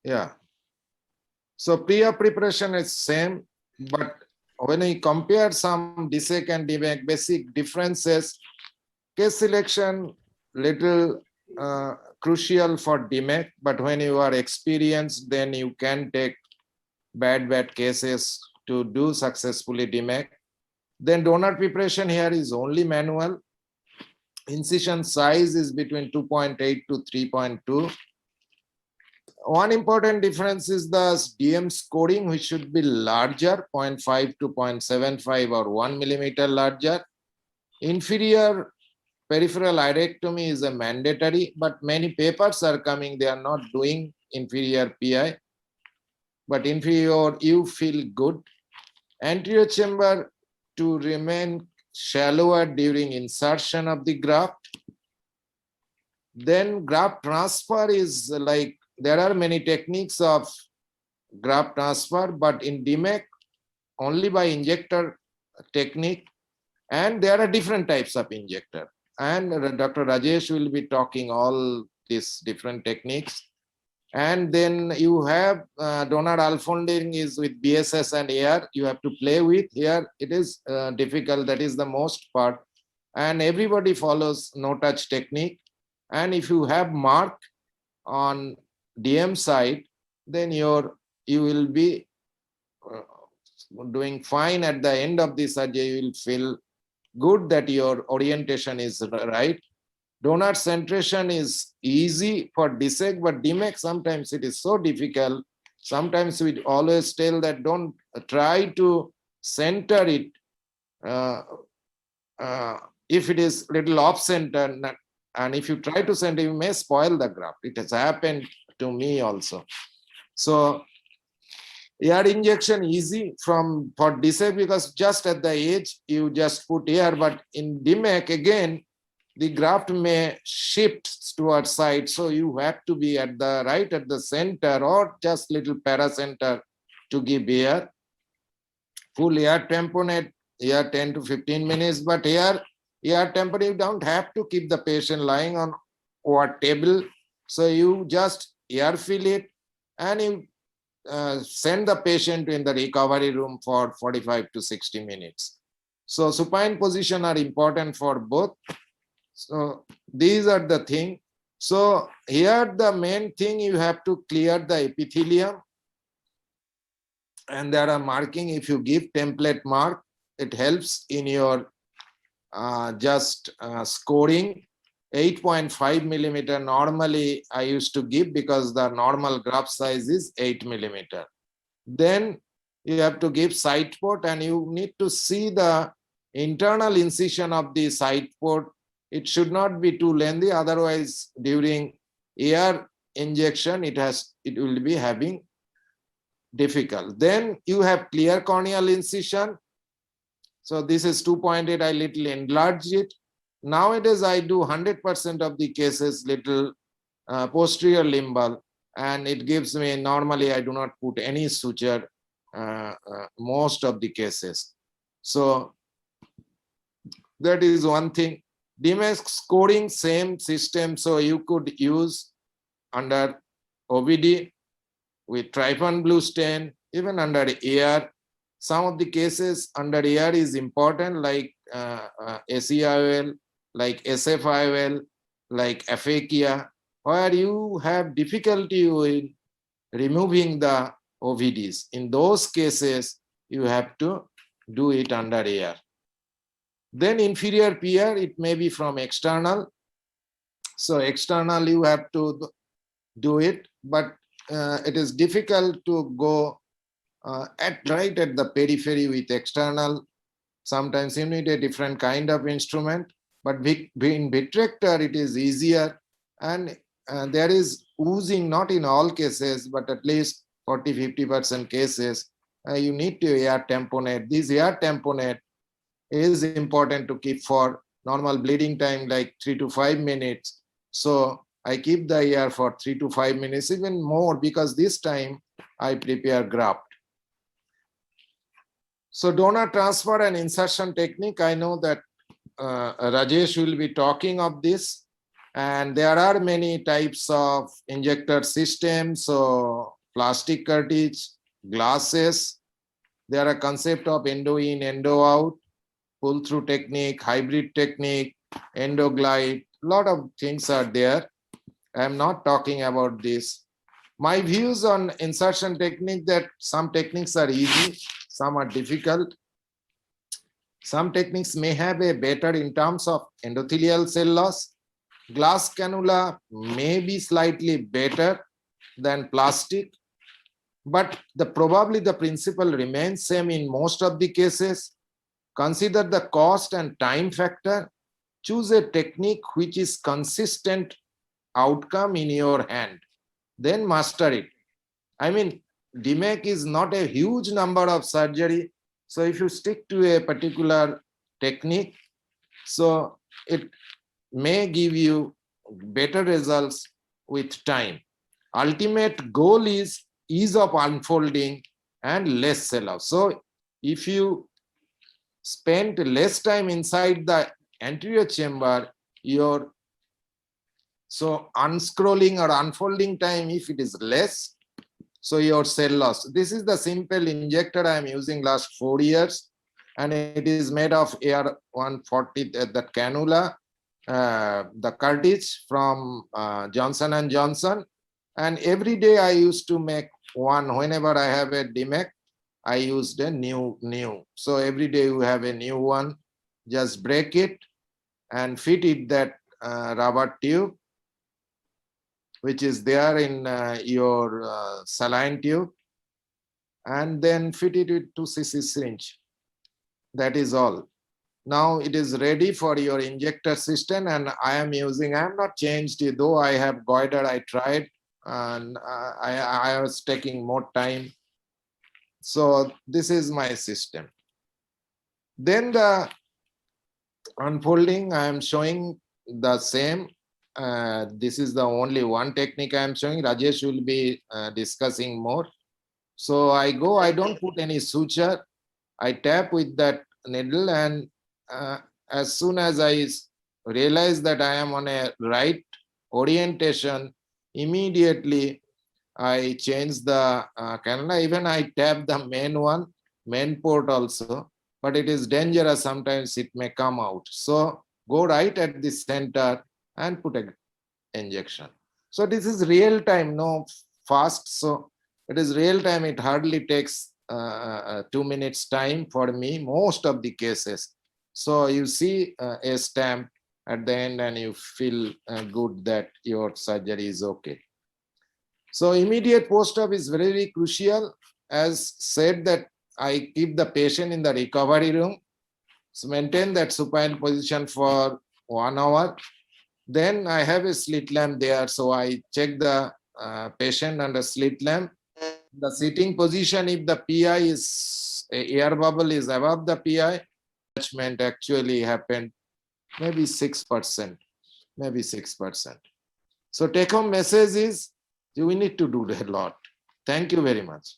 Yeah. So pre-op preparation is same, but when we compare some DSEC and DMAC basic differences, case selection little crucial for DMAC, but when you are experienced, then you can take bad cases to do successfully DMAC. Then donor preparation here is only manual. Incision size is between 2.8 to 3.2. One important difference is the DM scoring, which should be larger, 0.5 to 0.75 or 1 millimeter larger. Inferior peripheral irectomy is a mandatory, but many papers are coming, they are not doing inferior PI. But inferior, you feel good. Anterior chamber to remain shallower during insertion of the graft. Then graft transfer is like, there are many techniques of graft transfer, but in DMAC, only by injector technique. And there are different types of injector. And Dr. Rajesh will be talking all these different techniques. And then you have donor unfolding is with BSS and AR. You have to play with. Here it is difficult. That is the most part. And everybody follows no touch technique. And if you have mark on DM side, then you will be doing fine at the end of the surgery. You will feel good that your orientation is right. Donor centration is easy for DSEC, but DMAC sometimes it is so difficult. Sometimes we always tell that don't try to center it. If it is little off center, and if you try to center, you may spoil the graft. It has happened to me also. So air injection easy for DSEC because just at the edge you just put air, but in DMAC again, the graft may shift towards side. So you have to be at the right at the center or just little paracenter to give air. Full air tamponade, air 10 to 15 minutes, but air tamponade, you don't have to keep the patient lying on or table. So you just air fill it and you send the patient in the recovery room for 45 to 60 minutes. So supine position are important for both. So these are the thing. So here the main thing, you have to clear the epithelium, and there are marking. If you give template mark, it helps in your scoring. 8.5 millimeter normally I used to give because the normal graft size is 8 millimeter. Then you have to give side port, and you need to see the internal incision of the side port. It should not be too lengthy, otherwise during air injection it will be having difficult. Then you have clear corneal incision. So this is 2.8, I little enlarged it. Nowadays I do 100% of the cases little posterior limbal, and it gives me, normally I do not put any suture most of the cases. So that is one thing. DMAC scoring, same system, so you could use under OVD with trypan blue stain, even under AR. Some of the cases under AR is important, like ACIOL, like SFIOL, like aphakia, where you have difficulty in removing the OVDs. In those cases, you have to do it under AR. Then inferior PR, it may be from external. So external, you have to do it, but it is difficult to go right at the periphery with external. Sometimes you need a different kind of instrument, but in vitrector, it is easier. And there is oozing, not in all cases, but at least 40-50% cases, you need to air tamponade. This air tamponade is important to keep for normal bleeding time, like 3 to 5 minutes. So I keep the air for 3 to 5 minutes, even more, because this time I prepare graft. So donor transfer and insertion technique, I know that Rajesh will be talking of this. And there are many types of injector systems, so plastic cartridge, glasses. There are concept of endo in, endo out, pull through technique, hybrid technique, endo glide. Lot of things are there. I am not talking about this. My views on insertion technique, that some techniques are easy, some are difficult. Some techniques may have a better in terms of endothelial cell loss. Glass cannula may be slightly better than plastic, but probably the principle remains same in most of the cases. Consider the cost and time factor. Choose a technique which is consistent outcome in your hand, then master it. I mean, DMEC is not a huge number of surgery. So if you stick to a particular technique, so it may give you better results with time. Ultimate goal is ease of unfolding and less cell loss. So if you spend less time inside the anterior chamber, your unscrolling or unfolding time, if it is less, so your cell loss. This is the simple injector I am using last 4 years, and it is made of AR 140, that cannula, the cartridge from Johnson and Johnson. And every day I used to make one. Whenever I have a DMEC, I used a new. So every day you have a new one. Just break it and fit it that rubber tube, which is there in your saline tube, and then fit it with 2 cc syringe. That is all. Now it is ready for your injector system, and I am not changed it, though I have goiter, I tried, and I was taking more time. So this is my system. Then the unfolding, I am showing the same. This is the only one technique I am showing. Rajesh will be discussing more. So I go, I don't put any suture. I tap with that needle, and as soon as I realize that I am on a right orientation, immediately I change the cannula. Even I tap the main port also, but it is dangerous. Sometimes it may come out. So go right at the center and put an injection. So this is real time, no fast. So it is real time. It hardly takes 2 minutes time for me, most of the cases. So you see a stamp at the end, and you feel good that your surgery is okay. So immediate post-op is very, very crucial. As said, that I keep the patient in the recovery room, so maintain that supine position for 1 hour. Then I have a slit lamp there, so I check the patient under slit lamp. The sitting position, if the PI is, air bubble is above the PI, attachment actually happened maybe 6%, maybe 6%. So take home message is, we need to do a lot. Thank you very much.